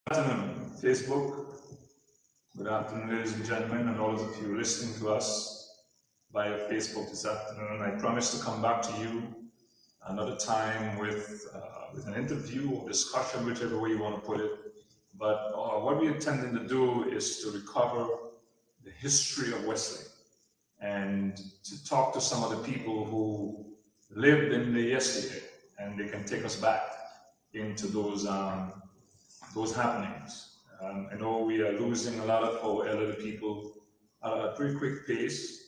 Good afternoon, Facebook. Good afternoon, ladies and gentlemen, and all of you listening to us via Facebook this afternoon. I promise to come back to you another time with an interview or discussion, whichever way you want to put it. But what we're intending to do is to recover the history of Wesley and to talk to some of the people who lived in the yesterday, and they can take us back into those happenings. I know we are losing a lot of our elderly people at a pretty quick pace,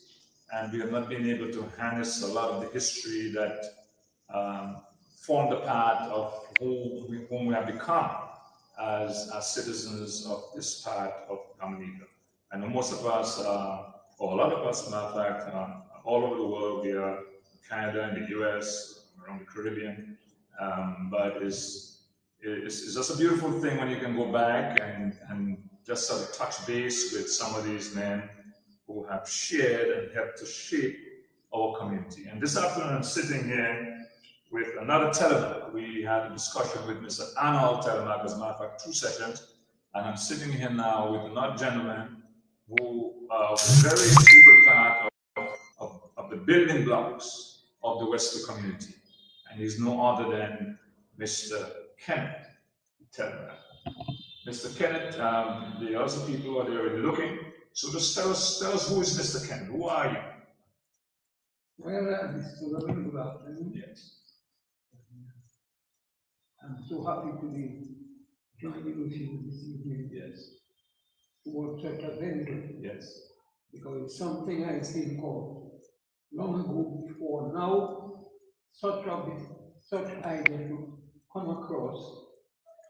and we have not been able to harness a lot of the history that formed a part of whom we have become as citizens of this part of Dominica. I know most of us, or a lot of us, matter of fact, all over the world, we are in Canada and the US, around the Caribbean, but it's just a beautiful thing when you can go back and just sort of touch base with some of these men who have shared and helped to shape our community. And this afternoon, I'm sitting here with another Telemaque. We had a discussion with Mr. Arnold Telemaque, as a matter of fact, 2 seconds. And I'm sitting here now with another gentleman who was a very integral part of the building blocks of the Wesley community. And he's no other than Mr. Kenneth Telemaque. Mr. Kenneth, the other people are already looking. So just tell us who is Mr. Kenneth? Who are you? Well, Mr. Robin, good afternoon. Yes. I'm so happy to be joining with you this evening. Yes. Towards such a venture. Yes. Because it's something I think of long ago before. Now, such ideas should come across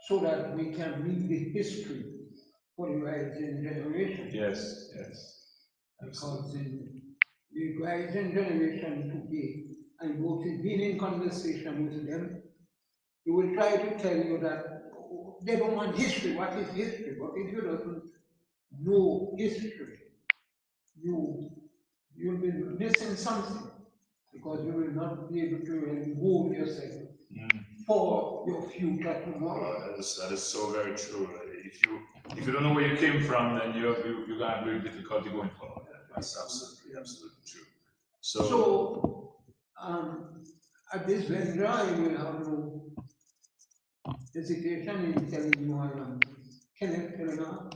so that we can read the history for the rising generation. Yes, yes. Because in the rising generation today, and both being in conversation with them, they will try to tell you that they don't want history. What is history? But if you don't know history, you'll be missing something, because you will not be able to really move yourself for your future tomorrow. That is so very true. If you don't know where you came from, then you're going to have great difficulty going forward. That's absolutely true. So at this venture, I will have no hesitation in telling you I am Kenneth Telemaque.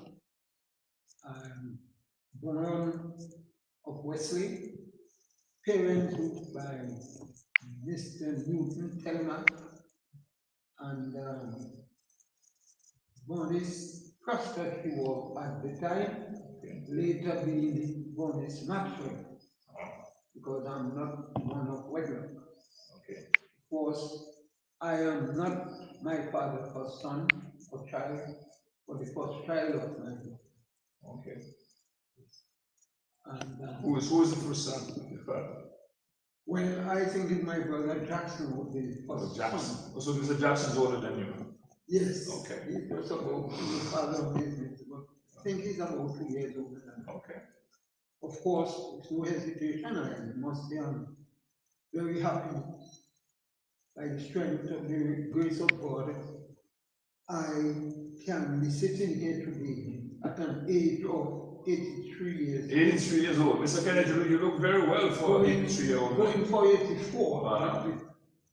I'm born of Wesley, parented by Mr. Newton Telemaque, and Bonis Prosper was at the time, later being Bonis Maxwell, because I'm not one of wedlock. Okay. Of course, I am not my father's first son or child, but the first child of my father. Okay. And who is the first son of your father? Well, I think it's my brother Jackson was the first Jackson. son. So Mr. Jackson's older than you? Yes. Okay. He's just about the father of business, but I think he's about 2 years older than me. Okay. Of course, with no hesitation, I must say I'm very happy by the strength of the grace of God. I can be sitting here today at an age of 83 years. 83 years old. Mr. Kennedy, you look very well for 83-year-old. Going for 84. Wow.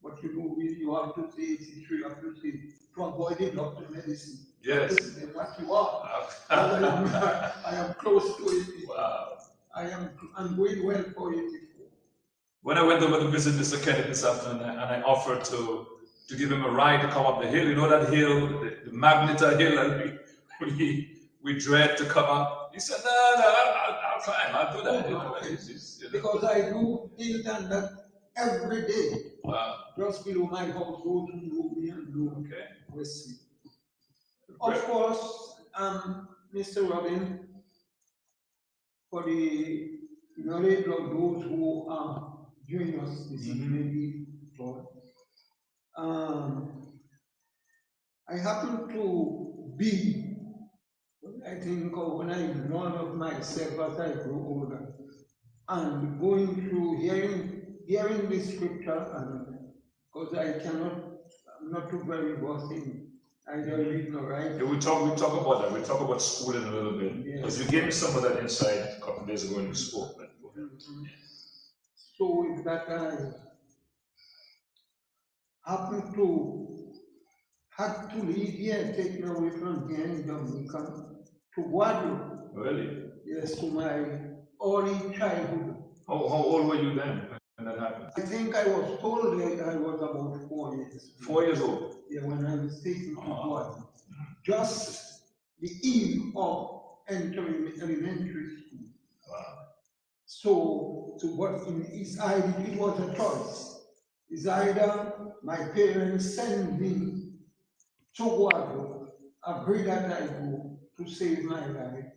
But you know, you have to say 83, you have to say, to avoid the doctor medicine. Yes. What you are. I am close to it. Wow. I'm going well for 84. When I went over to visit Mr. Kennedy this afternoon, and I offered to give him a ride to come up the hill, you know that hill, the Magnetar hill that we dread to come up. He said, no, I'll climb, I'll do that. Because I do things that every day. Wow. Just below my house, go to me and do. Okay. Wesley. Of course, Mr. Robin, for the knowledge of those who are joining us this evening, I happen to be, I think, when I learn of myself as I grow older, and going through hearing the scripture, and because I'm not too very versed in I don't read no right. Yeah, we'll talk about that. We'll talk about school in a little bit. Because you gave me some of that insight a couple of days ago when you spoke. So with that, I happened to had to leave here, taken away from here in Jamaica to Guadeloupe. Really? Yes, to my early childhood. How old were you then when that happened? I think I was told that I was about 4 years. 4 years old? Yeah, when I was taken to Guadeloupe. Just the eve of entering elementary school. Wow. So what it was a choice. It's either my parents send me to Guadeloupe, agree that I go to save my life,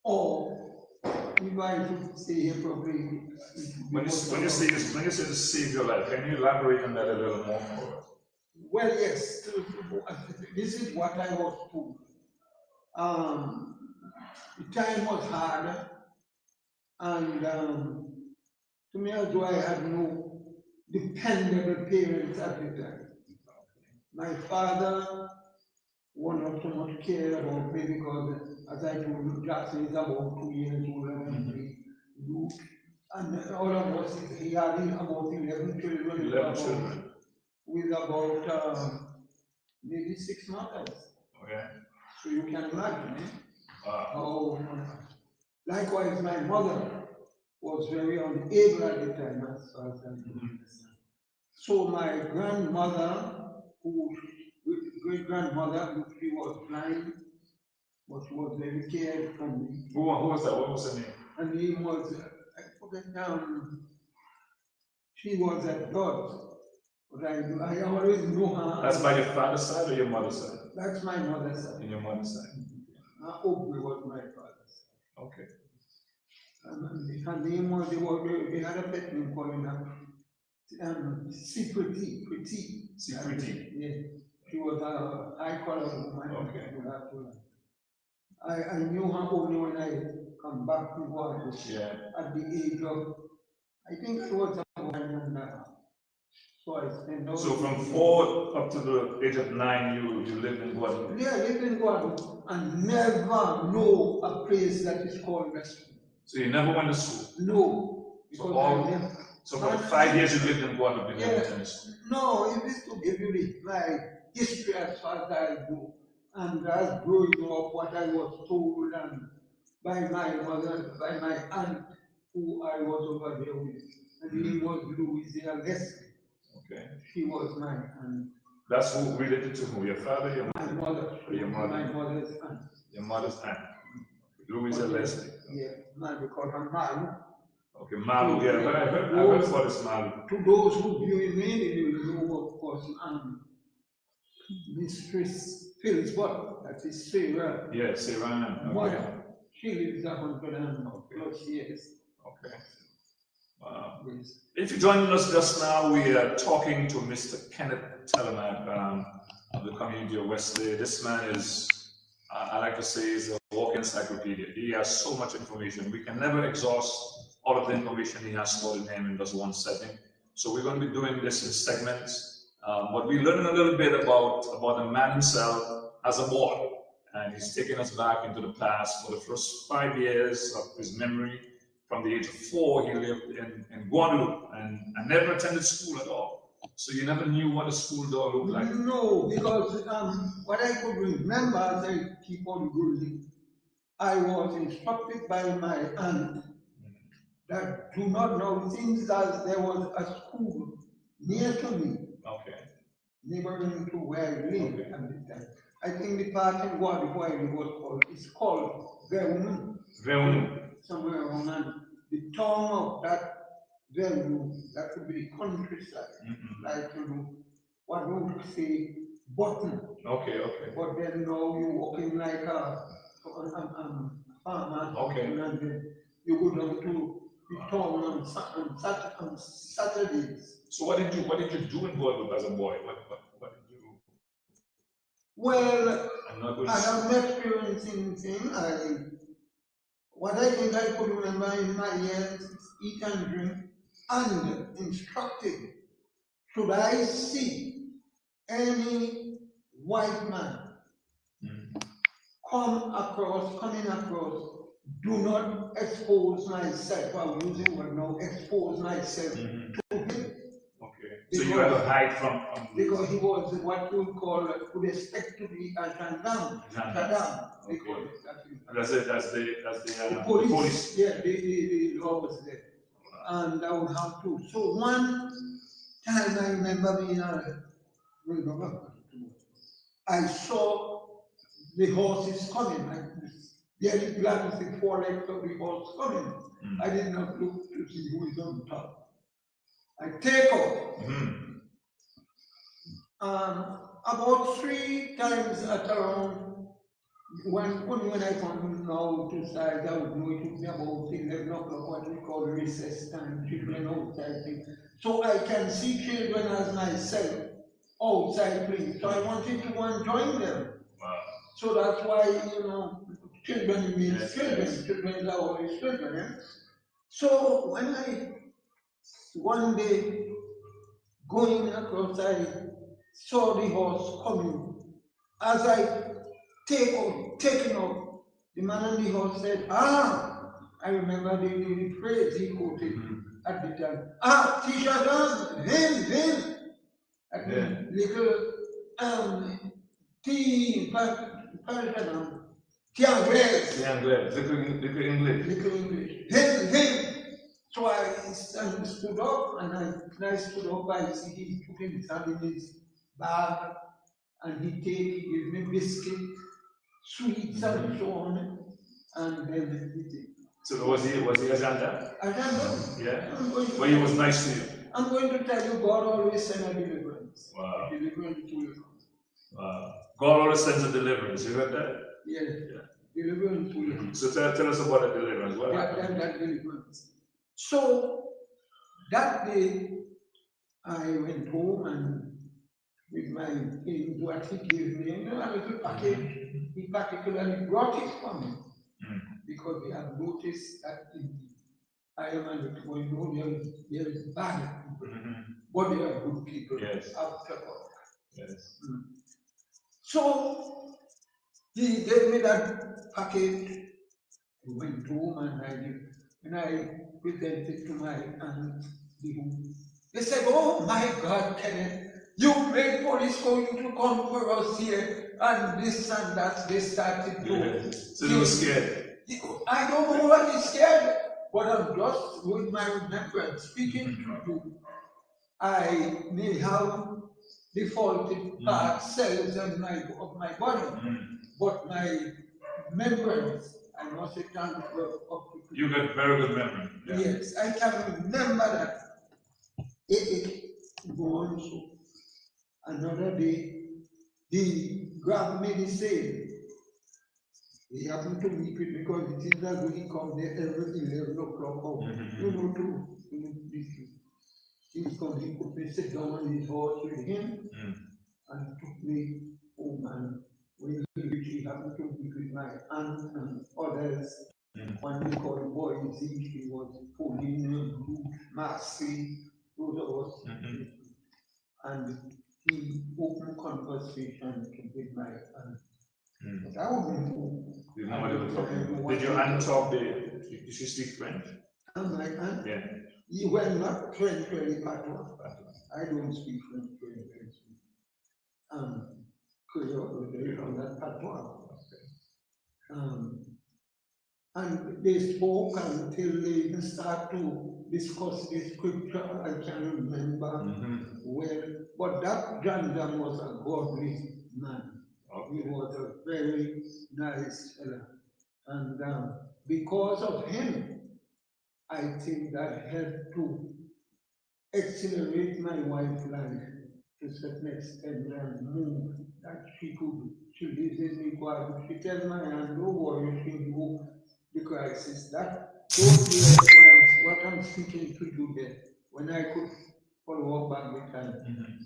or if I should stay here probably. When you say to save your life, can you elaborate on that a little more for us? Well, yes, this is what I was told. The time was hard, and to me, although I had no dependable parents at the time, my father was not so much care about me because, as I told you, Jackson is about 2 years older than me. And all of us, he had about 11 children. 11 children. With about maybe 6 mothers. Okay. So you can imagine, Wow. how, likewise, my mother was very unable at the time, as far as I understand. So my grandmother, great-grandmother, she was blind, but she was very cared for me. Who was that? What was her name? Her name was, I forget, she was a God. But I always know her. That's by your father's side or your mother's side? That's my mother's side. In your mother's side. Obi was my father's side. Okay. Her name was, they had a pet name called her Secretly. Secretly. Yeah. She was a high-collar woman. Okay. I knew her only when I come back to Guadeloupe. Yeah. At the age of, I think I was about 1.5. So I spent all. So from 4 up to the age of 9, you lived in Guadeloupe? Yeah, I lived in Guadeloupe and never know a place that is called West. So you never went to school? No. So for 5 years you lived in Guadeloupe? No, it is to give you my history as far as I do. And as growing up, what I was told and by my mother, by my aunt, who I was over there with. Her name was Louisa Leslie. Okay. She was my aunt. That's who related to who? Your father, your mother? My mother. Your mother. My mother's aunt. Your mother's aunt. Louisa Leslie. Yeah, we call her Malu. Okay, Malu, yeah, but I heard about this Malu. To those who view me, they will know, of course, Mistress Philsbot, that is Sarah. Yeah, Sarah. Okay. Mother. She lives 100+ years. Okay. Wow. Yes. If you're joining us just now, we are talking to Mr. Kenneth Telemaque of the community of Wesley. This man is, I like to say, is a walking encyclopedia. He has so much information. We can never exhaust all of the information he has stored in him in just one setting. So we're going to be doing this in segments. But we learned a little bit about the man himself as a boy. And he's taking us back into the past for the first 5 years of his memory. From the age of 4, he lived in Guadeloupe and never attended school at all. So you never knew what a school door looked like? No, because what I could remember as I keep on growing, I was instructed by my aunt that do not know things as there was a school near to me. Okay. Neighboring to where I live at the time. I think the part in Guadeloupe is called Vernon. Somewhere around the town of that Vernon, that would be the countryside. Like what would you say, Button. Okay. But then now you're walking like a farmer. Okay. And then you go down to the town on Saturdays. So what did you do in Guadeloupe as a boy? What did you? Well, I have experiencing thing. What I think I could remember in my years is eat and drink and instructing. Should I see any white man, coming across, do not expose myself. I'm using the word now, expose myself to him. Okay. So you had to hide from because he was what you would call, would expect to be a gendarme. Okay. And that's the police. Yeah, the law was there. And I would have to. So one time I remember being I saw the horses coming. I very glad to see four legs of the horse coming. I did not look to see who is on top. I take off. About 3 times at around when I come now to start, I would know it would be about 11 o'clock, what we call recess time, children outside thing. So I can see children as myself outside playing. So I wanted to go and join them. Wow. So that's why, children means children. Children are always children. Yeah? So when I one day going across, I saw the horse coming. As I taken up, the man on the horse said, I remember the phrase he quoted at the time. Tishagan, him. That means little Tianglais, little English. Him. So I stood up, and I stood up, I see he took his hand in his bag, and he gave me biscuit, sweets, and so on, and then he did. So was he a gendarme? A gendarme. Yeah. Well, he was nice to you. I'm going to tell you, God always sends a deliverance. Wow. A deliverance will come. Wow. God always sends a deliverance. You heard that? Yes. Yeah. Deliverance will come. So tell us about the deliverance. What happened? That deliverance. So that day, I went home and with my things, what he gave me, a little package. He particularly brought it for me because he had noticed that I am a little, there is bad people, but there are good people after all. Yes. So he gave me that package. We went home and I presented it to my aunt. They said, "Oh my God, Kenneth, you made police going to come for us here, and this and that." They started to. So they were scared. I don't know what is scared, but I'm just with my remembrance speaking to you. I may have defaulted parts, cells of my body, but my remembrance, I must say, thank God. You got very good memory. Yeah. Yes, I can remember that. It goes another day. He grabbed me the same. He happened to meet me because it is that he come there every 11 o'clock. He's come, he put me sit down on his horse with him and took me home. And when he happened to meet with my aunt and others, one they called boys, he was pulling, massy, those of us. And he opened conversation with my aunt. But I wouldn't know. Did your aunt talk did she speak French? My aunt? Yeah. You were not French very patois. I don't speak French very well. Creole, they call that patois. And they spoke until they even start to discuss the scripture. I can't remember well, but that gendarme was a godly man. He was a very nice fellow. And because of him, I think that helped to accelerate my wife's life to a certain extent and move that she lives in Ecuador. She tells my aunt, don't worry, she will the crisis. That those years what I'm speaking to you there, when I could follow up back the time,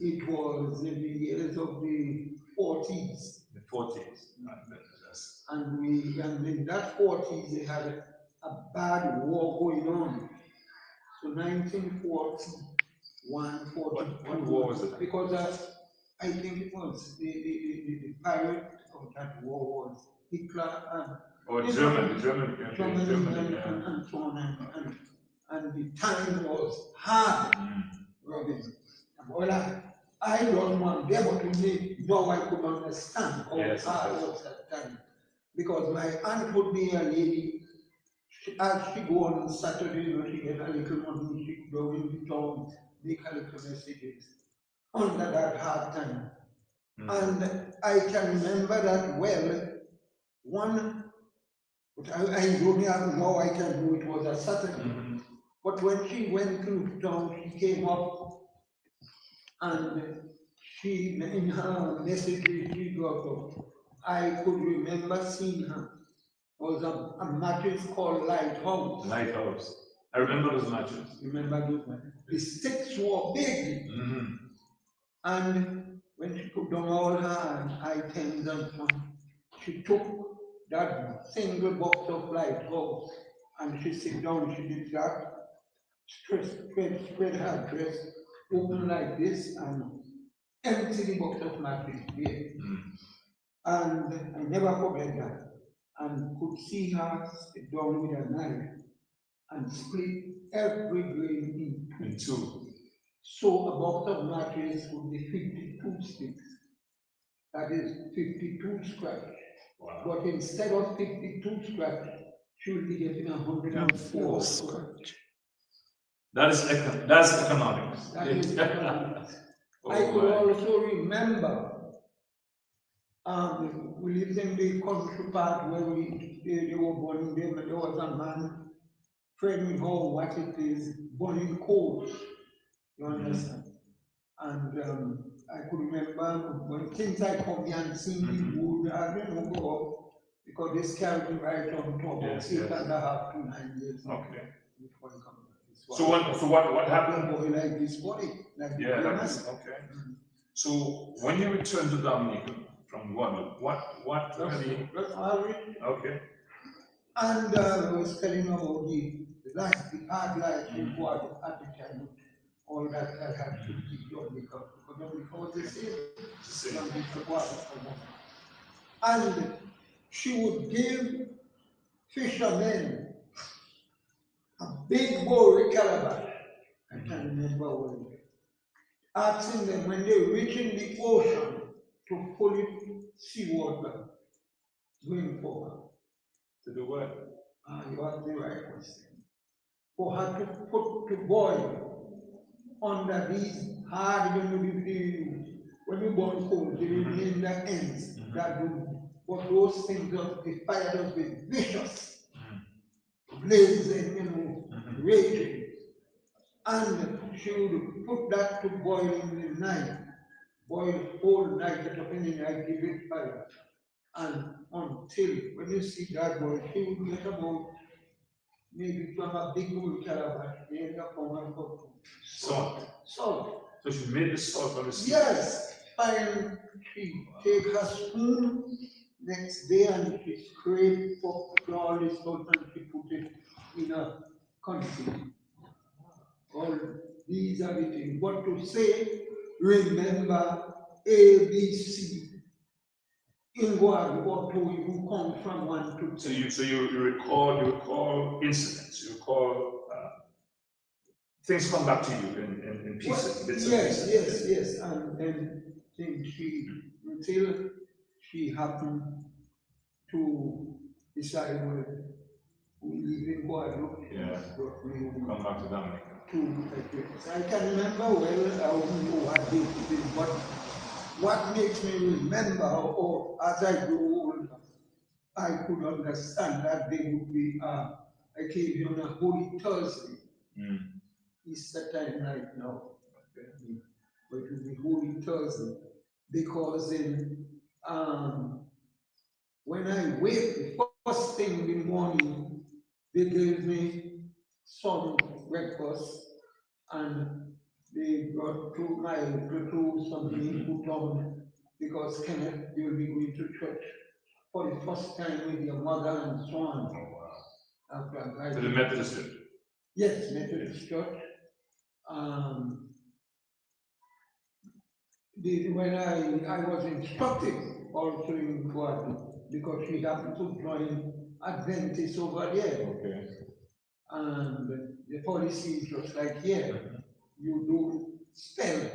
it was in the years of the 40s. The 40s. And in that 40s they had a bad war going on. So 1941, 42. What war was it? Because I think it was the pirate of that war was Hitler and Or you know, Germany, Germany yeah. and so on and the time was hard, Robin. Well, I don't want them to make though I could understand how Yes, hard yes. was that time. Because my aunt would be a lady, as she go on Saturday, you know, she get a little money, she go into town, make a little messages under that hard time. And I can remember that well. One, but I don't have now I can do it was a Saturday. But when she went to town, she came up and she, in her messages she got up, I could remember seeing her. There was a mattress called Lighthouse. Lighthouse. I remember those matches. Remember those matches? The sticks were big. And when she put down all her items and so on, she took that single box of Lighthouse and she sit down, she did that, spread her dress, open like this and empty the box of matches there. And I never forget that. And could see her sit down with a knife and split every grain in two. So a box of matches would be 52 sticks. That is 52 scratch. Wow. But instead of 52 scratch, she will be getting 104 scratch. That's economics. That is economics. Oh, I could also remember we lived in the country part where they were burning them, and there was a man, Fred would know what it is, burning coals. You understand? And I could remember when things I come here and seen the wood, I didn't go up because this carried me right on top of 8.5 to 9 years. Okay. Before I come back. So what happened? Boy like this body, like yeah, like this. Okay. So when you returned to Dominica from Guadeloupe, what really? Okay. And I was telling about the life, the hard life in Guadeloupe at the time. All that I had to keep Dominica because Dominica was the same. And she would give fishermen a big bowl calabash. I can't remember when. Asking them when they reach in the ocean to pull it seawater, going for her. To do what? You asked the right question. For her to put to boil under these hard, when you burn coal, they remain the ends that would, but those things, the fire does be vicious, blazing, raging. And she would put that to boil in the night, boil all night, get up in the night, give it fire. And until, when you see that boil, she would get about, maybe from a big old calabash, maybe a pound and salt. Salt. So she made the salt on the sea? Yes. And she take her spoon next day and she scrape up all the salt and she put it in a container. All these are the things. But to say, remember ABC in what you come from 1 to 10. So you recall incidents, you recall things come back to you in pieces, bits and pieces. Yes. And then until she happened to decide when we live in Guadeloupe. Yeah. Come back to Dominica. I can remember well, I don't know what date it is, but what makes me remember, or as I grew older, I could understand that there would be I came here on a Holy Thursday, Easter time right now, but it will be Holy Thursday, because when I wake, the first thing in the morning, they gave me some breakfast, and they brought to my platoon something put on, because Kenneth, you'll be going to church for the first time with your mother and so on. Oh, wow. To the Methodist Church? Yes, Methodist Church. when I was instructed also in Guadeloupe because she happened to join Adventist over there. Okay. And the policy is just like here. You don't sell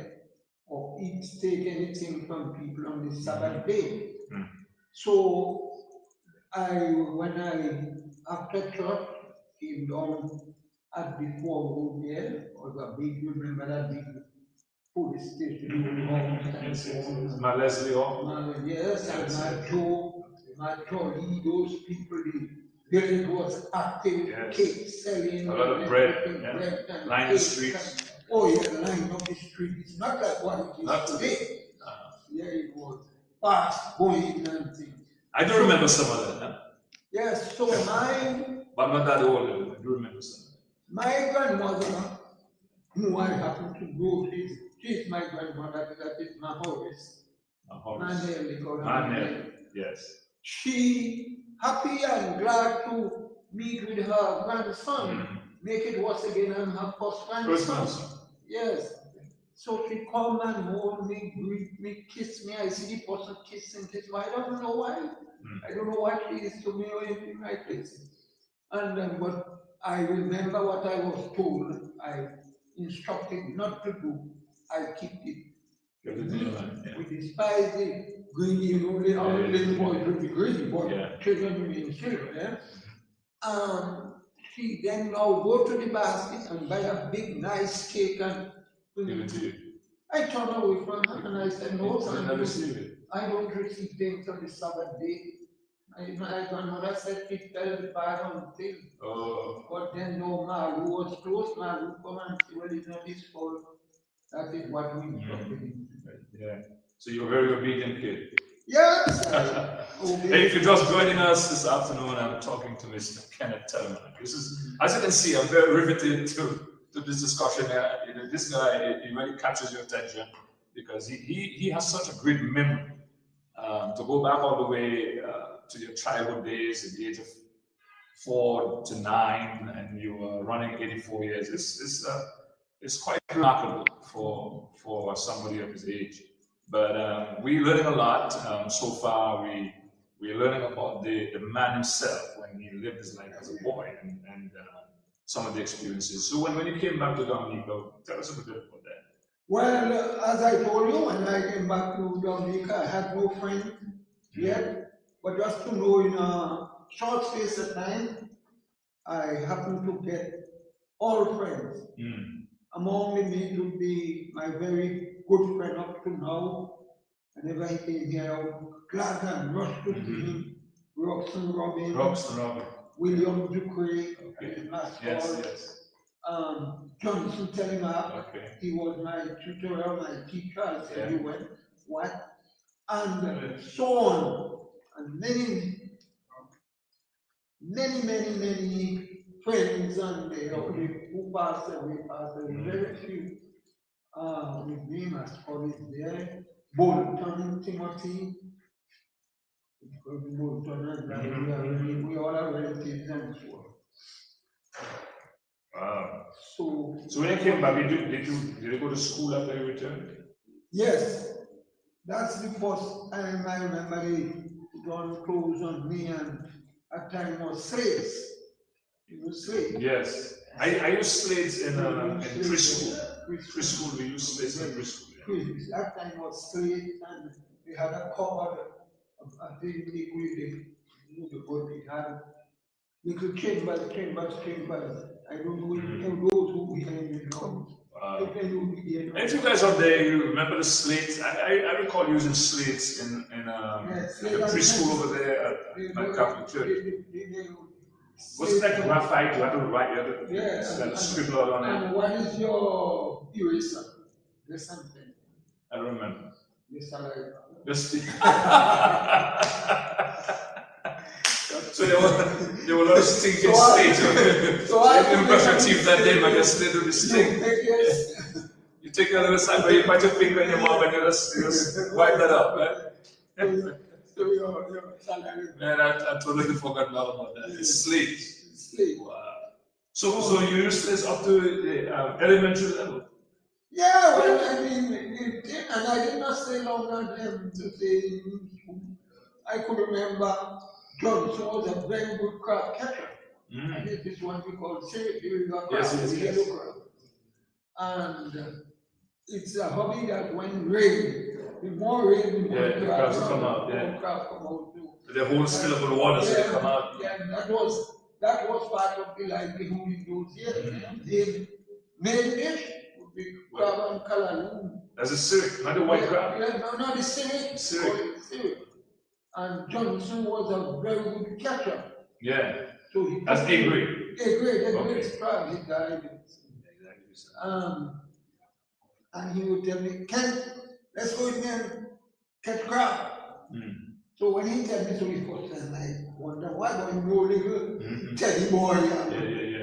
or eat, take anything from people on the Sabbath day. Mm. So when I, after church, came down at the four there, was a big, you remember that big police station, and so on. My Leslie Hall. Yes, and my Joe, my Jolly, those people, the village was active, Yes. cake selling, A lot of bread, bread and line the cake streets. and- oh yeah, line up the street. It's not like what it is Not today. Yeah, it was fast going and things. I do remember some of that. Huh? Yes, so But not that old. I do remember some. my grandmother, who I happen to go with, she's my grandmother, that is my Horace. Manel, they call her Manel, yes. She happy and glad to meet with her grandson, make it once again and her first grandson. Yes. So she come and hold me, greet me, kiss me. I see the person kissing, kiss me. I don't know why. I don't know what she is to me or anything like this. And but I remember what I was told. I instructed not to do. I keep it. We despise the greedy, you know, the little boys will be greedy, but children remain children. She then now go to the basket and buy a big nice cake and bring it to you. I turned away from her and I said, no, I don't receive things on the Sabbath day. My grandmother said she fell bad on things. Oh. But then no, Malu was close. Malu come and say, well, it's not his fault. That is what we instructed him. Yeah. So you're a very obedient kid. Yes. Hey, if you're just joining us this afternoon, I'm talking to Mr. Kenneth Telemaque. This is, as you can see, I'm very riveted to this discussion. This guy, he really captures your attention because he has such a great memory. To go back all the way to your childhood days at the age of 4 to 9, and you were running 84 years. It's quite remarkable for somebody of his age. But we're learning a lot so far. We're learning about the man himself when he lived his life as a boy and some of the experiences. So when you came back to Dominica, tell us a bit about that. Well, as I told you, when I came back to Dominica, I had no friend yet. But just to know, in a short space of time, I happened to get all friends. Among them would be my very good friend up to now. Whenever he came here, I would glad and rush to see him. Roxanne Robin. William Ducre. Yes. Johnson Telemaque. He was my tutor, my teacher. I said, you went, what? And so on. And many friends and who passed away, very few. His name as always there. Bolton Timothy. Bolton and we all are relatives and so on. Wow. So when you came back, did you go to school after you returned? Yes. That's the first time I remember they put on clothes on me, and at time was slates. You know, slates. Yes. I used slates in preschool. Preschool, we used slates in preschool. That time was slate, and they had a cover, I think they had little chambers. I don't know if those who behind the drums. If you guys out there, you remember the slates? I recall using slates in the preschool over there at my Catholic church. Wasn't that graphite? You had to write, you had to scribble out on it. And what is your eraser? There's something. I don't remember. Yes, I Just so there were a lot of stinking states. So I didn't brush your teeth that day, but just little the stink. You take your little side, but you put your finger in your mouth and you just wipe that up, right? Man, I totally forgot about that. It's sleep. Wow. So you used this up to the elementary level? Yeah, well, I mean, and I did not stay long at them to say, I could remember Johnson was a very good crab catcher. I did this one we call say the river crab, Yes, the yes. yellow crab. And it's a hobby that when rain, the more rain, the more the crabs come out, more crabs come out too. They hold still up with the water so they come out. Yeah, that was part of the livelihood in those years. The main dish would be crab and callaloo. That's a syrup, not the white crab. Yeah, no, the syrup. Syrup. And Johnson was a very good catcher. Yeah. So he That's A grade. A grade crab, he died. And he would tell me, Ken, let's go in there and catch crab. So when he tell me so the first time, I wonder why don't you know little Teddy boy,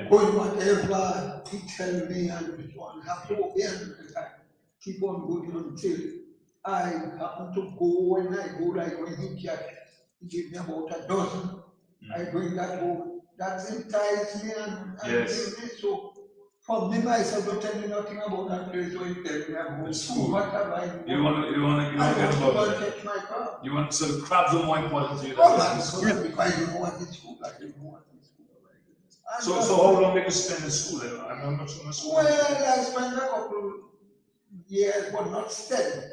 going whatever he tell me and so on, have to obey and keep on going until I happen to go when I go, like when he catch, he give me about a dozen. I bring that home. That enticed me and so for me myself don't tell me nothing about that place where you tell me about school. What have I done? You want to get involved. Catch my crab. You want so the crabs are more important to you than school because you know what is school, like you know what is school. So how long did you spend in school? I remember much in school. Well, I spent a couple years, but not steady.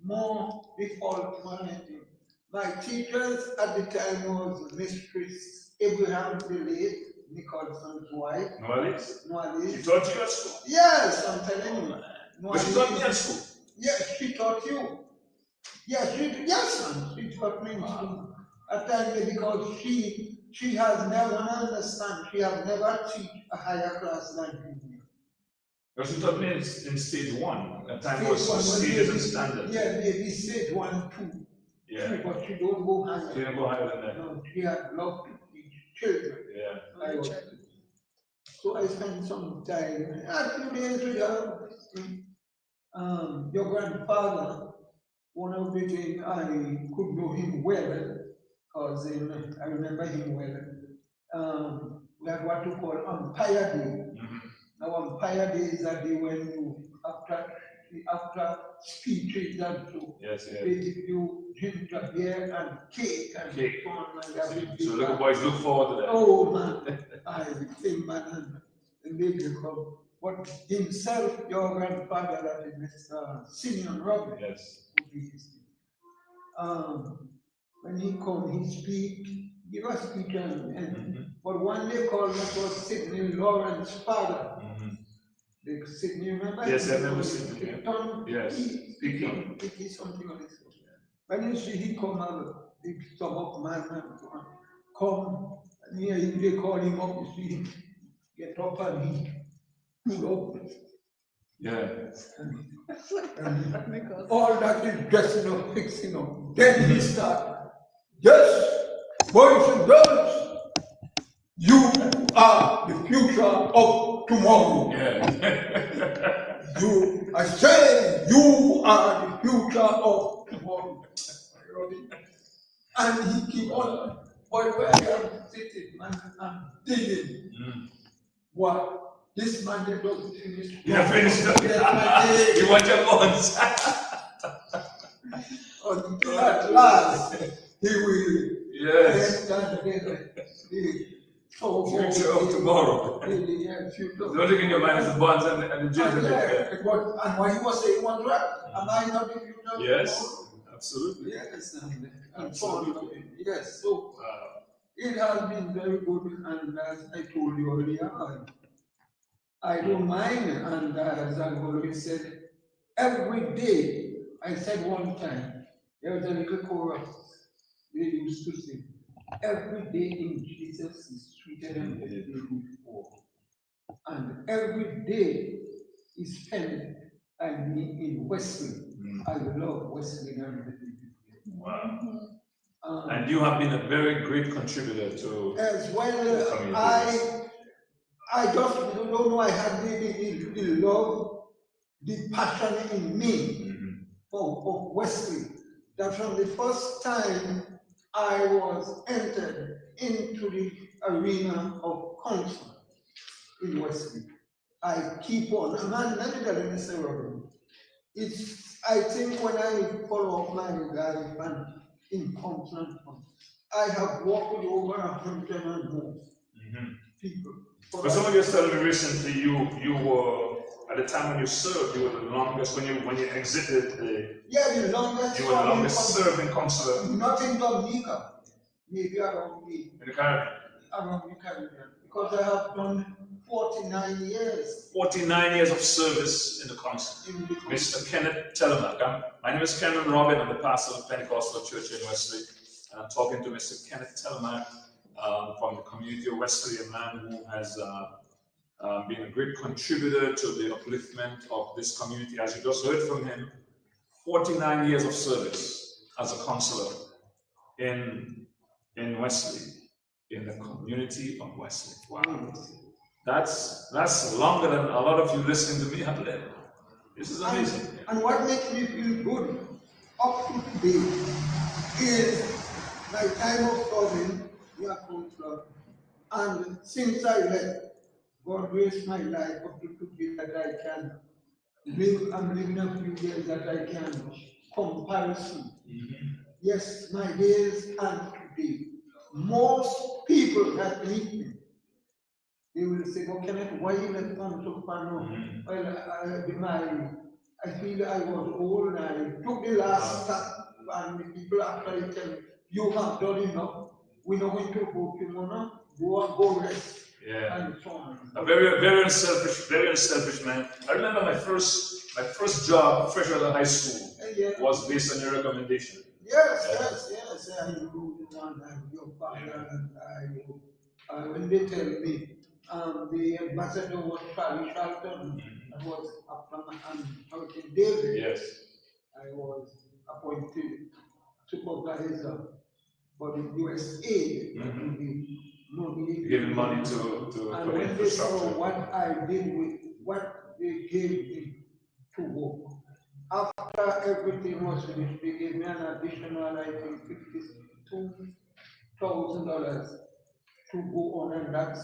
More default managing. My teachers at the time was Mistress Abraham Delay, Nicholson's wife. Noalis? She taught you at school? Yes, I'm telling you. But she taught me at school? Yes, she taught you. Yes, she taught me in school. At times because she has never understand, she has never teach a higher class than me. Because she taught me in stage 1. At time was stages and standards. Yeah, maybe stage 1, 2. Yeah. But she don't go higher. She didn't go higher than that. No, she had love to teach children. Yeah. So I spent some time, a few days with her. Your grandfather, one of the things I could know him well, because I remember him well. We had what you call umpire day. Now umpire day is a day when you, after speeches and so, they give you ginger beer and cake and so on like that. So little boys look forward to that. Oh man, I came man and they come. But himself, your grandfather, that is Mr. Simeon Robert, would be his name. When he come, he speak, give us speech but one day called that was Sidney Lawrence's father. The Sidney, remember? Yes, I remember Sidney. Picky something on his. When you see he come out, big stomach man and come, and here they call him up, you see him get up and he pull up. Yeah. And all that is dressing up, fixing up. Then he started. Yes, boys and girls, you are the future of tomorrow. I say, you are the future of tomorrow. And he keep on, boy, where I am sitting and thinking, what? This man that doesn't finish. Yeah, finish it. You want your bones. Until at last, he will. Yes. Future of tomorrow. The only thing in your mind is the bonds and the gentlemen. And what he was saying was right. Am I not the future? Yes, absolutely. Yes, and so on. Yes, so it has been very good, and as I told you earlier, I don't mind, and as I've always said, every day, I said one time, there was a little chorus they used to sing. Every day in Jesus is sweeter than the day before. And every day is spent and me in Wesley. I love Wesley and the day before. Wow. And you have been a very great contributor to as well. I just don't know, I had the love, the passion in me for Wesley. That from the first time I was entered into the arena of concert in Wesley, I keep on. Man, let me tell you, Mr. Robin. I think when I follow up my life and in constant fun, I have walked with over 100 and more people. But somebody was telling me recently you were at the time when you served, you were the longest when you exited the the longest. You were the longest serving consular. Not in Dominica, maybe around me. In the Caribbean. Around the Caribbean, because I have done 49 years. 49 years of service in the consulate. Mr. Kenneth Telemaque. My name is Cameron Robin. I'm the pastor of Pentecostal Church in Wesley. And I'm talking to Mr. Kenneth Telemaque from the community of Wesley, a man who has been a great contributor to the upliftment of this community. As you just heard from him, 49 years of service as a counselor in Wesley, in the community of Wesley. Wow. That's longer than a lot of you listening to me have lived. This is amazing. And what makes me feel good up to today is my time of serving your counselor. And since I left, God raised my life up to today that I can live. I'm living a few years that I can comparison. Yes, my days and today. Most people that meet me, they will say, "Oh, Kenneth, why you left come to Pano?" Well, I feel I was old. I took the last step, and the people actually tell me, "You have done enough. We're not going to go to Mona. Go rest." Yeah. And so on. A very unselfish man. I remember my first job, fresh out of high school, was based on your recommendation. Yes. I know the one and your father and when they tell me the ambassador was Charlie Charlton and was out in David. Yes. I was appointed supervisor for the USA. Giving money to and when they saw what I did with what they gave me to work. After everything was finished, they gave me an additional, I think, $52,000 to go on, and that's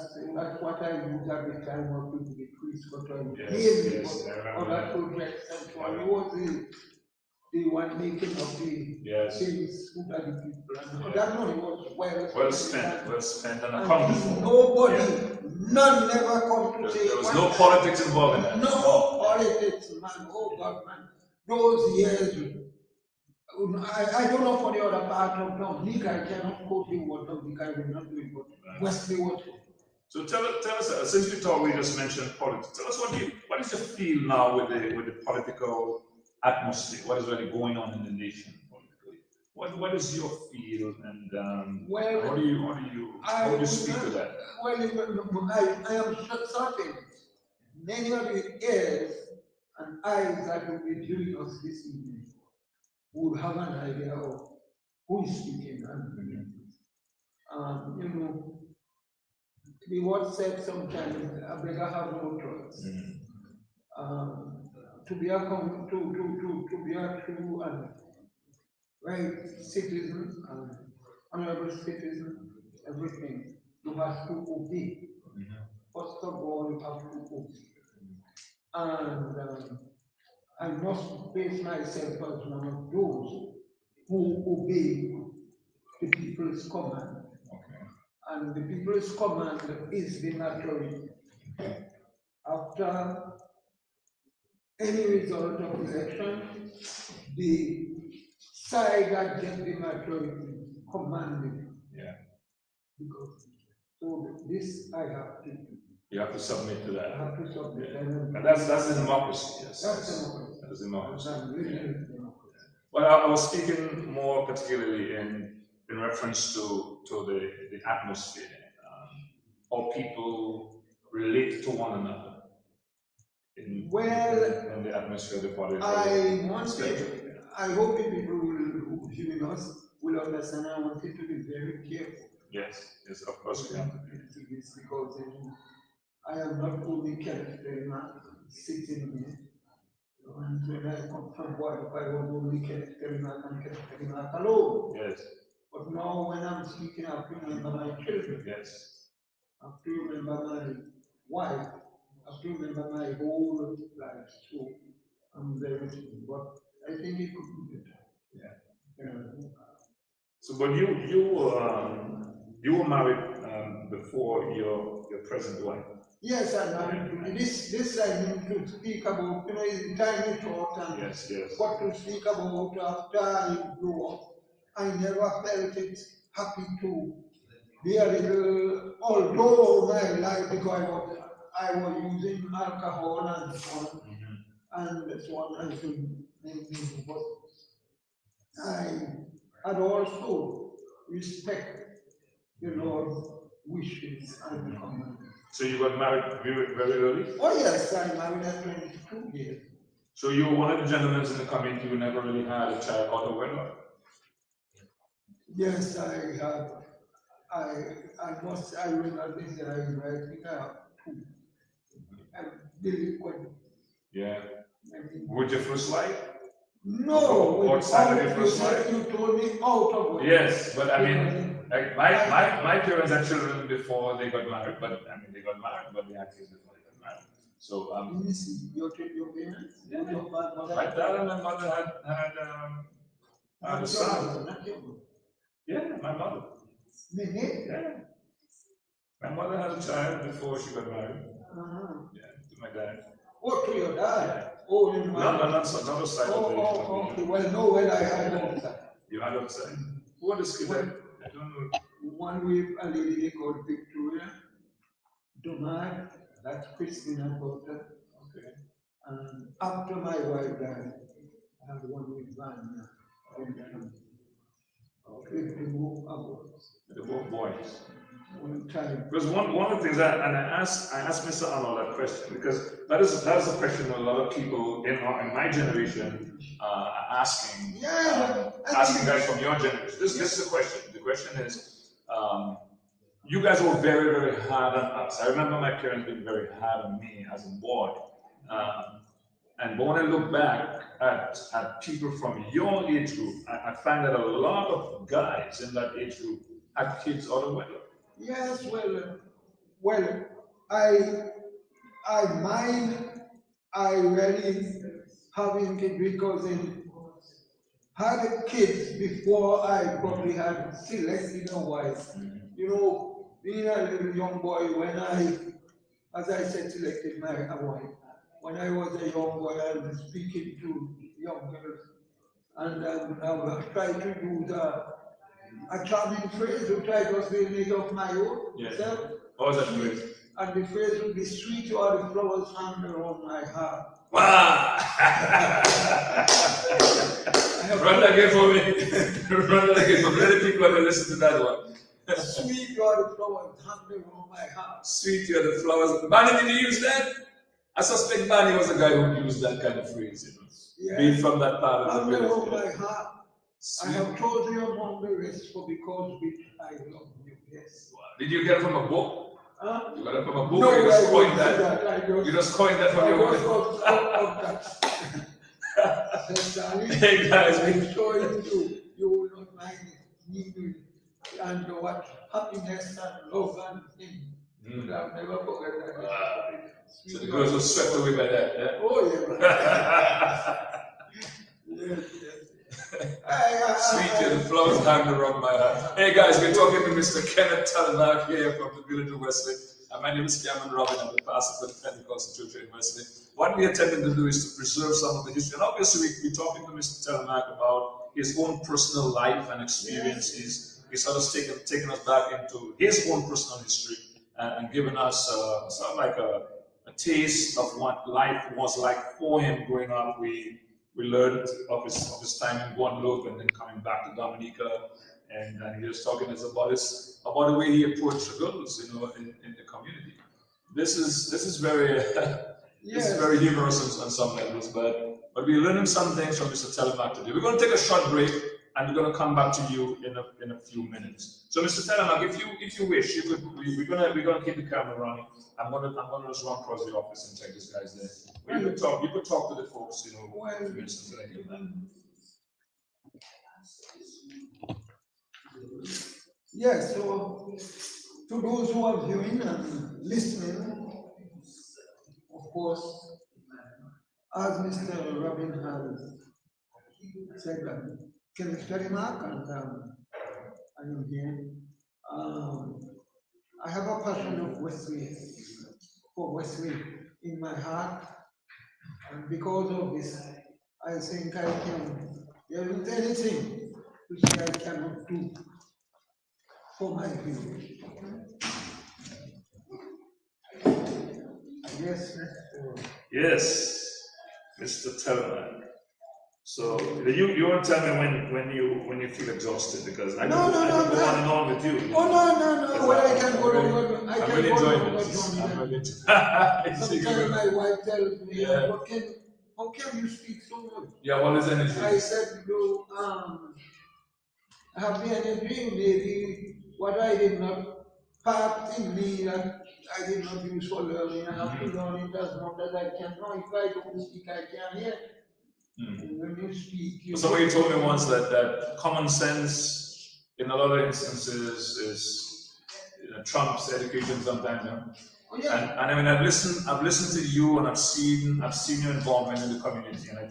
what I used at the time of the decrease, but I gave me for other projects and so on. It was the one making of the things who are the people. And that money was well spent and accounted for. Nobody, none never come to say. There was no politics involved in that. No politics, man. Oh God, man. Those years, I don't know for the other part of Dominica, I cannot quote you what Dominica will not do it, but Wesley was. So tell us, since we just mentioned politics, tell us what is your feel now with the political atmosphere? What is really going on in the nation politically? What is your feel, and how do you speak to that? Well, I am certain many of the ears and eyes that will be viewing us this evening would have an idea of who is speaking. And the word said sometimes, "A beggar have no choice." To be a true and right citizen, honorable citizen, everything, you have to obey. First of all, you have to obey. And I must base myself as one of those who obey the people's command. And the people's command is the majority. After any result of election, the side that gets the majority commanded. Because so this I have to do. You have to submit to that. I have to submit. Yeah. And that's the democracy, yes. That's democracy. Well, I was speaking more particularly in reference to the atmosphere, how people relate to one another in the atmosphere of the body. I hope the people who viewing us will understand. I want it to be very careful. Yes, of course we have to do this because I am not only Kenneth Telemaque sitting here. And when I come from Guadeloupe, I was only Kenneth Telemaque and Kenneth Telemaque alone. Yes. But now when I'm speaking, I have to remember my children. Yes. I have to remember my wife. have to remember my whole life, so I'm very sorry, but I think it could be better. Yeah. So, but you were married before your present wife. Yes, and this I need to speak about, it's time short and Yes. what to speak about after I grew up. I never felt it happy to be a little, although my life, because I was using alcohol and so on, and so on, and so on, but I had also respect the Lord's wishes and commandments. So you got married very early? Oh yes, I married at 22 years. So you were one of the gentlemen in the community who never really had a child out of wedlock? Yes, I have. I remember this, I think I have two. I'm delinquent. Yeah. With your first life? No, outside of your first life? You told me out of it. Yes, but I mean, like my parents had children before they got married, but I mean they got married, but they had kids before they got married. So Let me see, your parents? Yeah. Your father? My dad and my mother had a son. Yeah, my mother. Really? Yeah. My mother had a child before she got married. Yeah, to my dad. Oh, to your dad? Yeah. Oh, No, not a side of the okay. Well, no, well, I had outside. You had outside. What is kid? I don't know. One with a lady called Victoria Domag, that's Christina daughter. Okay. And after my wife died, I had one with Vanya. Okay. They both aborts. They're both boys. One time. Because one of the things that, and I asked Mr. Arnold that question because that is a question a lot of people in my generation are asking. Asking guys from your generation. This is the question. The question is, you guys were very, very hard on us. I remember my parents being very hard on me as a boy. But when I look back at people from your age group, I find that a lot of guys in that age group had kids out of wedlock. Yes, well, I mind I really having kids because had kids before I probably had selected a wife. You know, being a little young boy when as I said, selected my wife. When I was a young boy, I was speaking to young girls, and I was trying to use a charming phrase, which I just will make of my own. Yes. Self. What was that phrase? And the phrase would be, sweet are the flowers hung around my heart. Wow! Run that again for me. Run that again for me. Many people have listened to that one. Sweet are the flowers hung around my heart. Sweet are the flowers. Barney, did you use that? I suspect Barney was a guy who used that kind of phrase, Yeah. Being from that part of the village. village. My heart. Sweet. I have told you among the rest, for because which I love you. Yes. Wow. Did you get it from a book? You got it from a book? No, or you just coined that? You just coined that from your book? Hey guys, I'm showing you will not mind me and what happiness and love and things. I'll never forget that. So the girls were swept away by that, yeah? Oh yeah. Yes. Sweet and the flowers hang around my heart. Hey guys, we're talking to Mr. Kenneth Telemaque here from the village of Wesley. And my name is Cameron Robin. I'm the pastor for the Pentecostal Church in Wesley. What we intended to do is to preserve some of the history. And obviously, we're talking to Mr. Telemaque about his own personal life and experiences. He's sort of taken us back into his own personal history and given us sort of like a taste of what life was like for him growing up. We learned of his time in Guadeloupe and then coming back to Dominica, and he was talking to us about the way he approached the girls, in the community. This is very this is very humorous on some levels, but we're learning some things from Mr. Telemaque today. We're going to take a short break, and we're going to come back to you in a few minutes. So, Mr. Telemaque, if you wish, you could. We're gonna keep the camera running. I'm gonna just run across the office and check this guy's there. Well, you could talk to the folks, Yes, so to those who are viewing and listening, course, as Mr. Robin has said, Kenneth Telemaque, and I am here. I have a passion of Wesley, for Wesley in my heart, and because of this, I think I can, there isn't anything which I cannot do for my village. Yes, Yes, Mr. Telemaque. So you want to tell me when you feel exhausted, because I could go on and on with you. Oh no! Well, I can go on. I I'm can really go enjoying on. this. I'm really Sometimes my wife tells me, Yeah. how can you speak so much? Yeah, what is energy? I said, I have the energy, maybe what I did not, part in me that I did not use for learning. I have to learn it as much as I can. Now, if I don't speak, I can't hear. When you speak, somebody told me once that common sense in a lot of instances is trumps education sometimes. Oh, yeah. And I mean, I've listened to you, and I've seen your involvement in the community, and I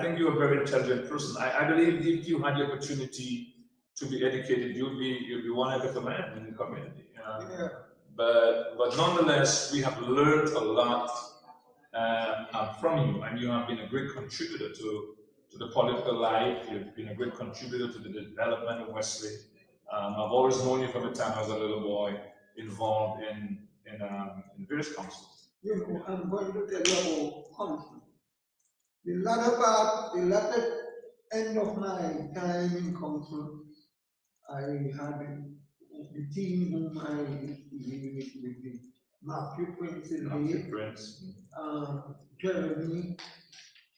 think you're a very intelligent person. I believe if you had the opportunity to be educated, you'd be one heck of a man in the community. Yeah. But nonetheless, we have learned a lot from you, and you have been a great contributor to the political life. You've been a great contributor to the development of Wesley. I've always known you from the time I was a little boy, involved in various councils. You know, I'm going to tell you about council. The latter end of my time in council, I had the team whom I used with the Matthew Prince, Jeremy,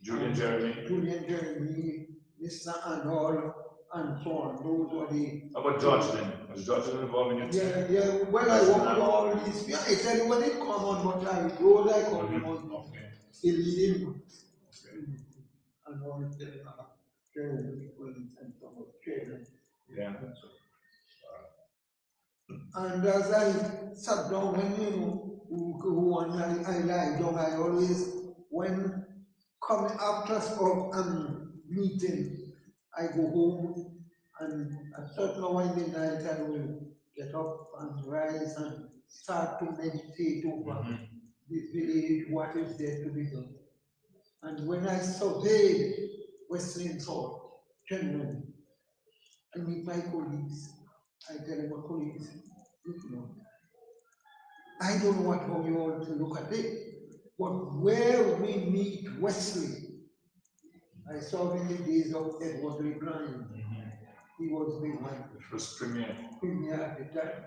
Julian Jeremy, Mr. Arnold, and so on. Those were the. How about George then? Was George involved in your team? Yeah. Well, I work with all these. Yeah, I tell you what it come on, but I call them on the leading ones. And all the Jeremy and some of Jeremy. Yeah. And as I sat down, when I lie down, I always, when coming after meeting, I go home, and at certain hour in the night, I will get up and rise and start to meditate over the village, what is there to be done. And when I surveyed Western Thought, generally, I meet my colleagues, I tell my colleagues, I don't know how you all to look at it, but where we meet Wesley, I saw in the days of Edward LeGrand. He was the one. Which was premier. Premier at the time.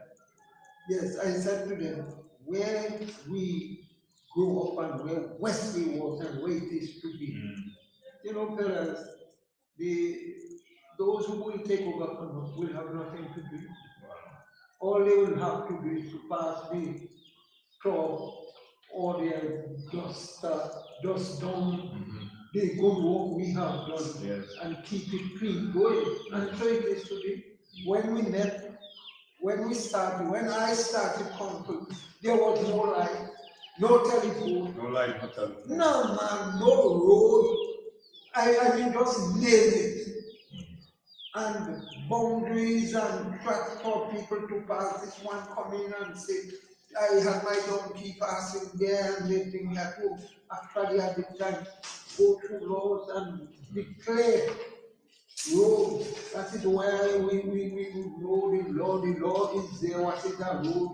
Yes, I said to them, where we grew up and where Wesley was and where it is to be. You know, fellas, those who will take over from us will have nothing to do. All they will have to do is to pass the crop or their dust down the good work we have done and keep it clean going. And so it is to be. When we met, when I started council, there was no light, no telephone. No light, no telephone. No man, no road. I mean, just nail it. And boundaries and tracks for people to pass. This one come in and say, I had my donkey passing there and letting me at home. Actually, at the time, go through laws and declare roads. That is where we know the law. The law is there. What is that road?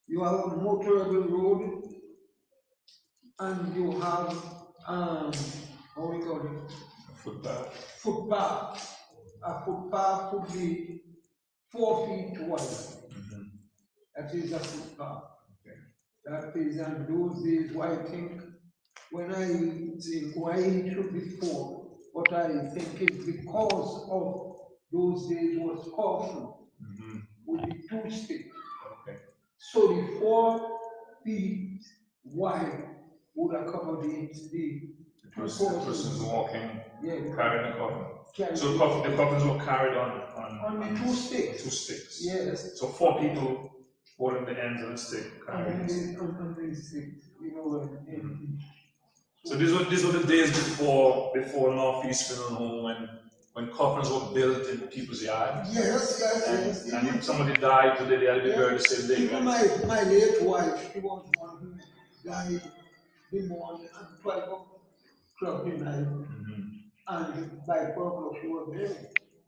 You have a motorable road, and you have how we call it? Footpath. A footpath would be 4 feet wide. That is a footpath. That is, and those days, I think, when I think why it should be 4, but I think it's because of those days was caution would be 2 sticks. So the 4 feet wide would accommodate the persons walking, carrying the coffin. So the coffins were carried on the 2 sticks. 2 sticks. Yes. So 4 people holding the ends of the stick. On the stick, you know. So these were the days before Northeast Funeral Home, when coffins were built in people's yards. Yes. And if somebody died today, they had to be buried the same day. Even my late wife, she was one who died the morning at 12 o'clock at night. And by 4 o'clock she was dead.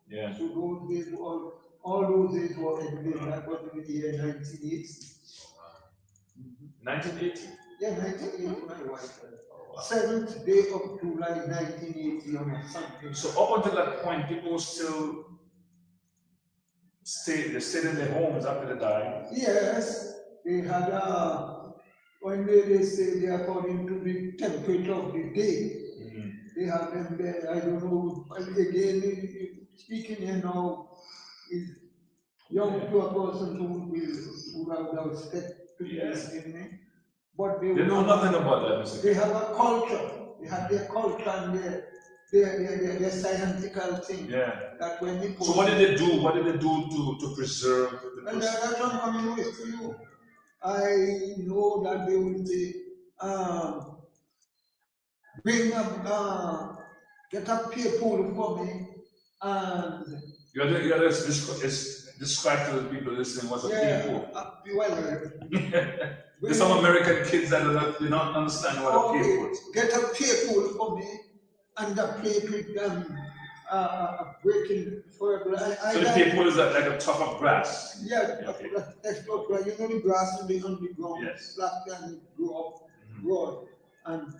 Yeah. So those days, all those days were ended. That was in the year 1980. 1980? Yeah, 1980, my wife. 7th day of July 1980 on a Sunday. So up until that point, people still stayed in their homes after they died? Yes, they had when they say they according to the temperature of the day, they have them there. I don't know. Again, speaking here now is young to a person who have step to this evening. But they know nothing about that, Mr. They have a culture. They have their culture and their scientific thing. Yeah. That when they so what did they do? What did they do to preserve the and that's what I'm coming with to you. I know that they will say, bring up, get a people for me, and you gotta describe to the people listening what's a people. There's some American kids that do not understand what a people is. Get a people for me, and a plate with them. Breaking for so the people is like a tuft of grass. Yeah, okay. That's not right. You know the grass on the ground, yes. flat and grow up, broad, and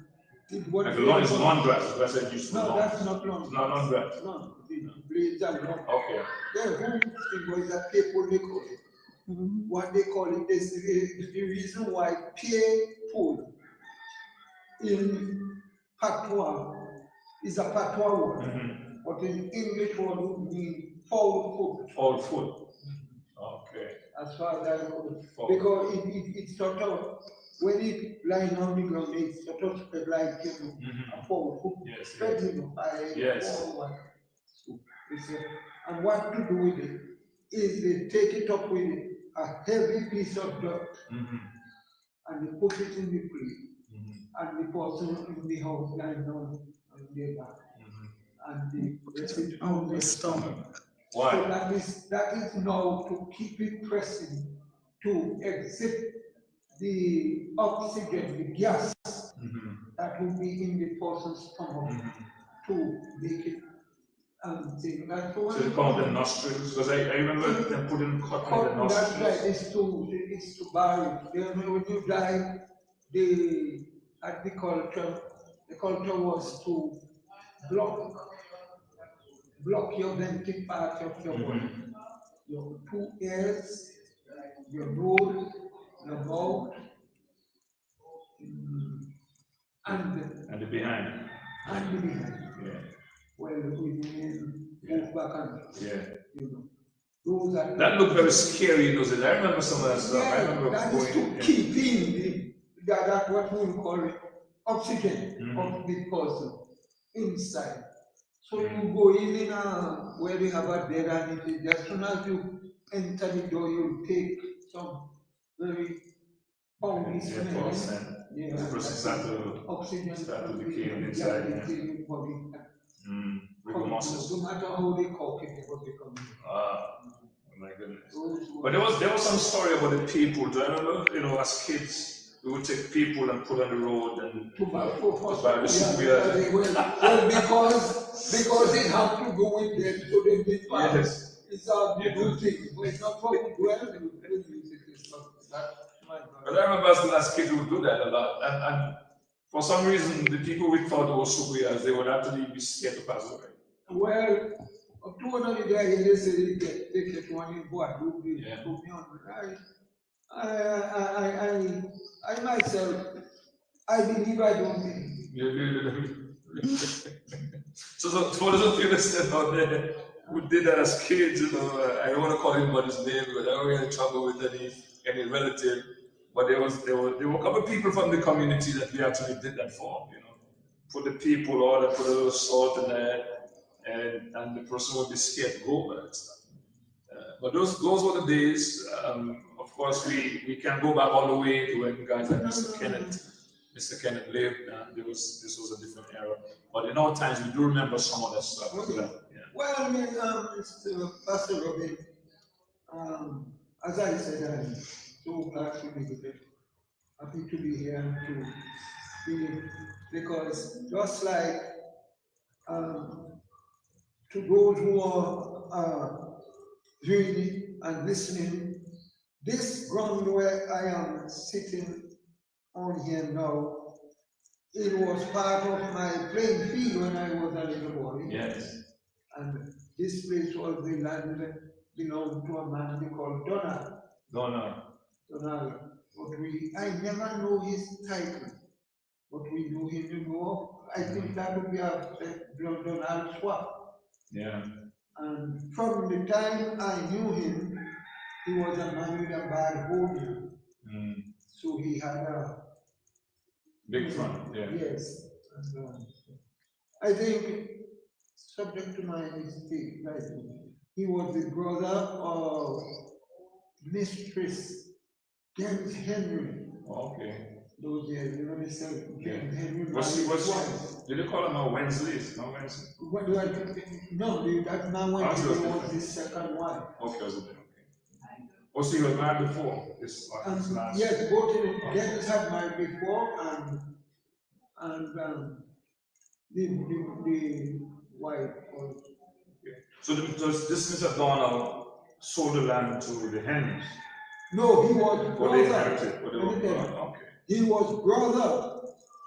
it's lawn grass. Grass that used to no, that's not lawn. It's not lawn grass. No, the blades are long. Okay. Yeah, it was a people they call it. What they call it is the reason why people in patois is a patois word. But in English word would mean foul foot. Foul foot. Okay. As far as I know. Because it's sort of, when it lying on the ground, it's sort of spread like, a foul foot. Yes. Spread, forward. And what to do with it is they take it up with a heavy piece of dirt and they put it in the plate. And the person in the house lying down on their back. And they put it on the stomach. Why? So that is now to keep it pressing, to exit the oxygen, the gas that will be in the person's stomach to make it thing. So they call them nostrils, because I remember them putting cotton in the nostrils. That's right, it's to bury. When you die, the culture was to block your ventric part of your body. Your 2 ears, your nose, your mouth, and the behind. And the behind. Yeah. Well, we move back and those are that looked very scary, does it? I remember some of that stuff. Yeah, I remember that is to keep in that what we call it oxygen of the person inside. So you go in where they have a dead animal. As soon as you enter the door, you take some very foul smell. The person start to decay on the inside. Rigor muscles. No matter how they cook it, what they come in. Oh my goodness. But there was some story about the people. Do I remember, as kids, we would take people and put on the road and to buy the soup. Well, because they have to go with them, so they did buy. Yes. It's a good thing. But it's not for well, but I remember as kids we would do that a lot. And for some reason, the people we thought were superiors, they would actually be scared to pass away. Well, up to another day, they say they get one in boy, put me on. I myself, I believe I don't think. So for those of you listening out there who did that as kids, I don't want to call anybody's name because I don't get in trouble with any relative. But there were a couple of people from the community that we actually did that for, Put the people on and put a little salt in there, and the person would be scared to go over that stuff. But those were the days of course, we can go back all the way to when guys like Mr. Kenneth lived. This was a different era. But in our times, we do remember some of that stuff. Okay. Yeah. Well, I mean, Mr. Pastor Robin, as I said, I'm so glad to be here. Happy to be here and to be, because just like to those who are viewing and listening, this ground where I am sitting on here now, it was part of my playing field when I was a little boy. Yes. And this place was the land that belonged to a man they called Donald. But I never know his title, but we knew him, I think that would be a Donald Swap. Yeah. And from the time I knew him, he was a man with a bad body. So he had a big front, yeah. Yes. And, I think, subject to my mistake, right? He was the brother of Mistress James Henry. Okay. Those years, they said James Henry. Did they call him a Wensley? No Wensley? No, that man Wensley was his second wife. Okay, was it? Okay. Oh, so you were married before this last? Yes, both of them. James had married before, and the wife was. Okay. So this Mr. Donald sold the land to the Henrys? No, he was brother. They inherited. Okay. He was brother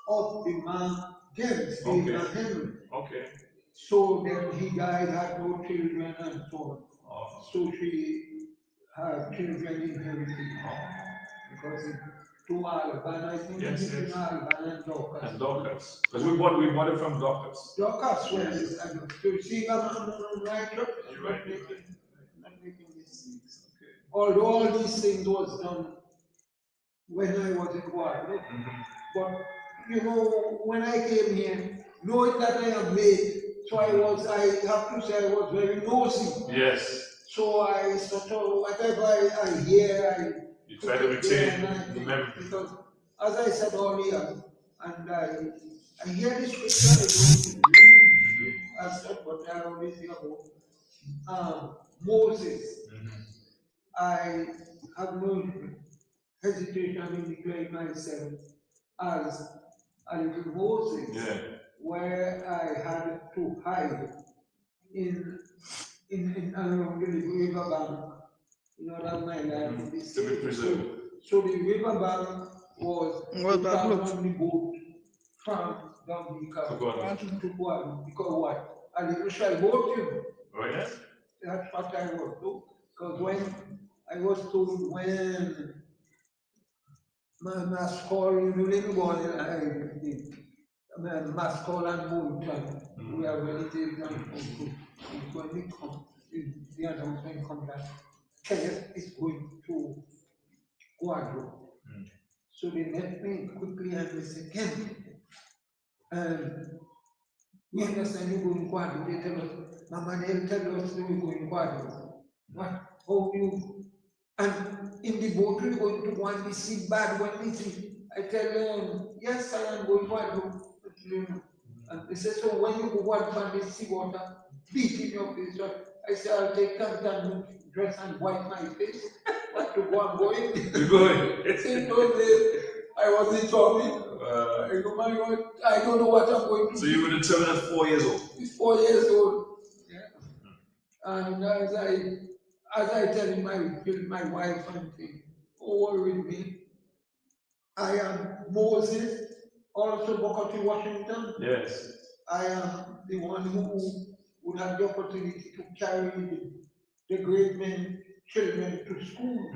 of the man James, David Henry. Okay. So then he died, had no children and so on. Oh. So she had children inherited. Because to Alban, I think yes. Alban and Dorcas. And Dorcas. Because we bought it from Dorcas. Dorcas, yes. So see, I'm right. You're right. Not making mistakes. Okay. Although all these things was done when I was in Guadeloupe. But when I came here, knowing that I am made, so I have to say I was very nosy. Yes. So I sort of, whatever I hear, you try to retain the memory. Because as I said earlier, and I hear the scripture, I don't read as such, but I always hear about Moses. I have no hesitation in declaring myself as a little Moses, where I had to hide in along the river bank, that my life would be safe. To be preserved. So the river bank was on the boat from Dominica to Guadeloupe. Because what? A little shell boat, Oh, yes? That's what I was doing. Because when I was told when my school, little boy, my school and Moulton, we are relatives and when we come, the announcement comes that Kenneth is going to Guadeloupe. So they met me quickly and they said, Kenneth, we understand you're going to Guadeloupe. They tell us, Mama, they'll tell us we're going to Guadeloupe. What? Oh, you? And in the boat, we're going to go and see bad when we see. I tell them, yes, I am going to Guadeloupe. And they say, so when you go Guadeloupe and they see water beating your face, I say, I'll take time dress and wipe my face. What to go, I'm going. You're going. Say, those days, I was in trouble. I don't know what I'm going to do. So you were determined at 4 years old? He's 4 years old. Yeah. And as I tell my wife and thing, worry with me, I am Moses, also Booker T. Washington. Yes. I am the one who would have the opportunity to carry the great men, children to school.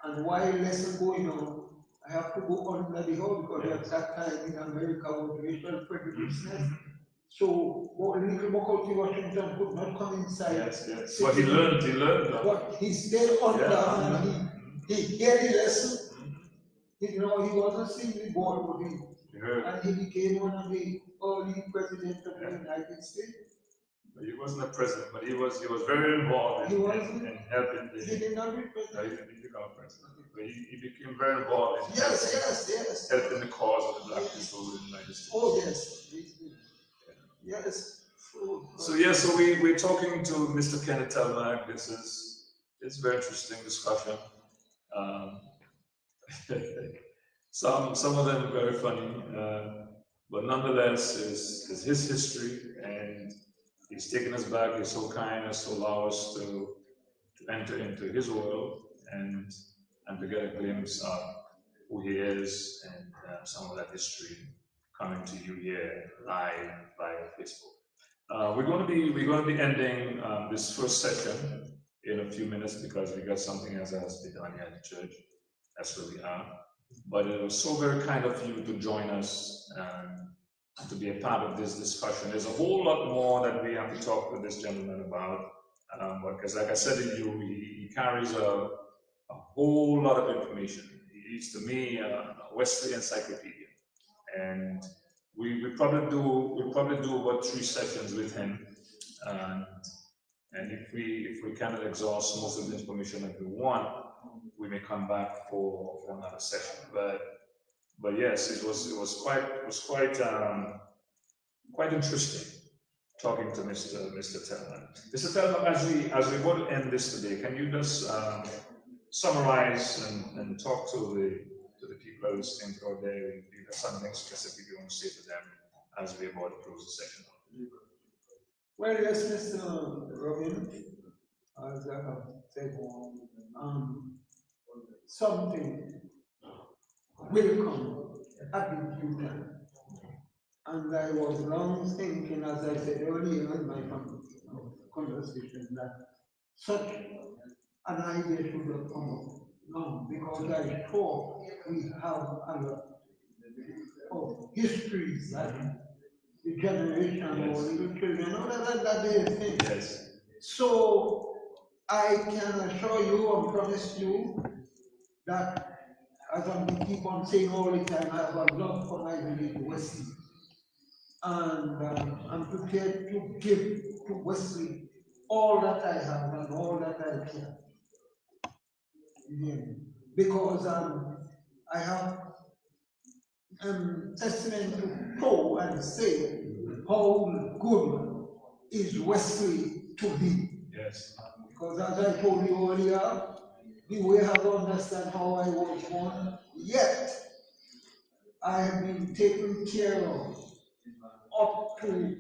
And while lesson going on, I have to go under the house because at that time in America was racial prejudice. So little Booker T. Washington could not come inside. Yes. But he learned. But he stayed under and he gave the lesson. He wasn't simply born with him. And he became one of the early presidents of the United States. wasn't a president, but he was very involved in helping the. He did not be president. No, he didn't become a president, but he became very involved in Yes. helping the cause of the black people in the United States. Oh yes. Yes. So we're talking to Mr. Kenneth Telemaque. It's very interesting discussion. Some of them very funny, but nonetheless is his history, and he's taken us back. He's so kind as to allow us to enter into his world and to get a glimpse of who he is and some of that history coming to you here live via Facebook. We're going to be ending this first session in a few minutes because we got something else that has to be done here at the church. That's where we are. But it was so very kind of you to join us and to be a part of this discussion. There's a whole lot more that we have to talk with this gentleman about. Because like I said to you, he carries a whole lot of information. He's to me a Wesley encyclopedia. And we probably do about 3 sessions with him. And if we cannot exhaust most of the information that we want, we may come back for another session. But yes, it was quite interesting talking to Mr. Telemaque. Mr. Telemaque, as we want to end this today, can you just summarize and talk to the people who are listening out there? If you have something specific you want to say to them as we about to close the session. Well, yes, Mr. Robin, as I have said, something will come at the due time. And I was long thinking, as I said earlier in my conversation, that such an idea should have come up long, because I thought we have a lot of histories that the generation or little children, all that they think. Yes. So I can assure you and promise you that, as I keep on saying all the time, I have a love for my village, Wesley. And I'm prepared to give to Wesley all that I have and all that I can. Yeah. Because I have testament to show and say how good is Wesley to me. Yes. Because as I told you earlier, the way I understand how I was born, yet I have been taken care of up to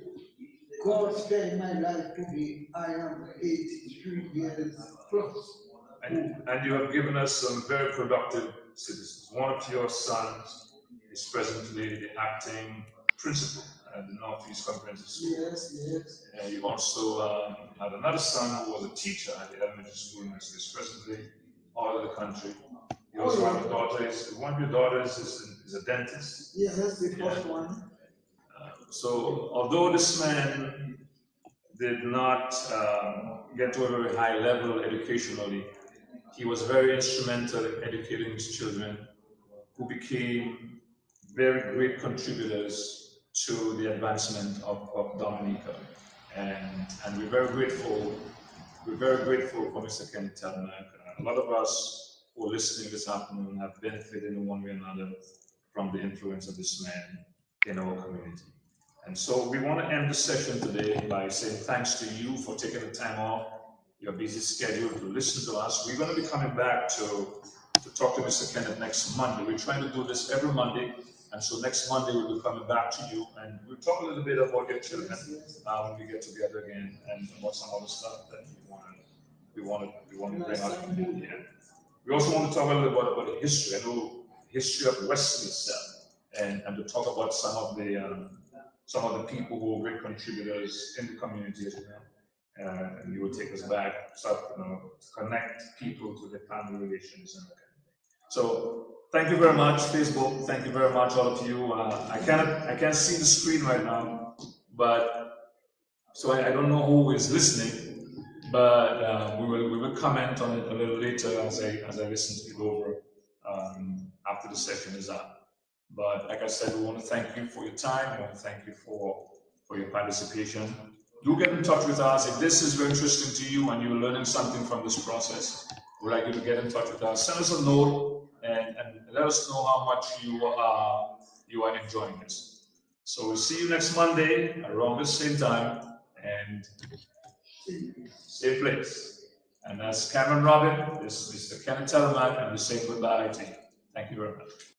God spend my life today. I am 83 years plus. And you have given us some very productive citizens. One of your sons is presently the acting principal at the Northeast Comprehensive School. Yes. You also had another son who was a teacher at the elementary school and is presently all over the country. You also have a daughter. One of your daughters is a dentist. Yes, the first one. So although this man did not get to a very high level educationally, he was very instrumental in educating his children, who became very great contributors to the advancement of Dominica. And we're very grateful. We're very grateful for Mr. Kenneth Telemaque. A lot of us who are listening this afternoon have benefited in one way or another from the influence of this man in our community. And so we want to end the session today by saying thanks to you for taking the time off your busy schedule to listen to us. We're going to be coming back to talk to Mr. Kenneth next Monday. We're trying to do this every Monday, and so next Monday we'll be coming back to you, and we'll talk a little bit about your children when we get together again, and about some other stuff that we want to bring out. Yeah. We also want to talk a little bit about the history. I know the history of Wesley itself, and to talk about some of the people who were great contributors in the community as well. And you will take us back, to connect people to their family relations and that kind of thing. So thank you very much, Facebook. Thank you very much, all of you. I can't see the screen right now, but so I don't know who is listening, but we will comment on it a little later as I listen to it over after the session is up. But like I said, we want to thank you for your time. We want to thank you for your participation. do get in touch with us. If this is very interesting to you and you're learning something from this process, we'd like you to get in touch with us. Send us a note and let us know how much you are enjoying this. So we'll see you next Monday around the same time and same place. And that's Cameron Robin, this is Mr. Kenneth Telemaque, and we say goodbye to you. Thank you very much.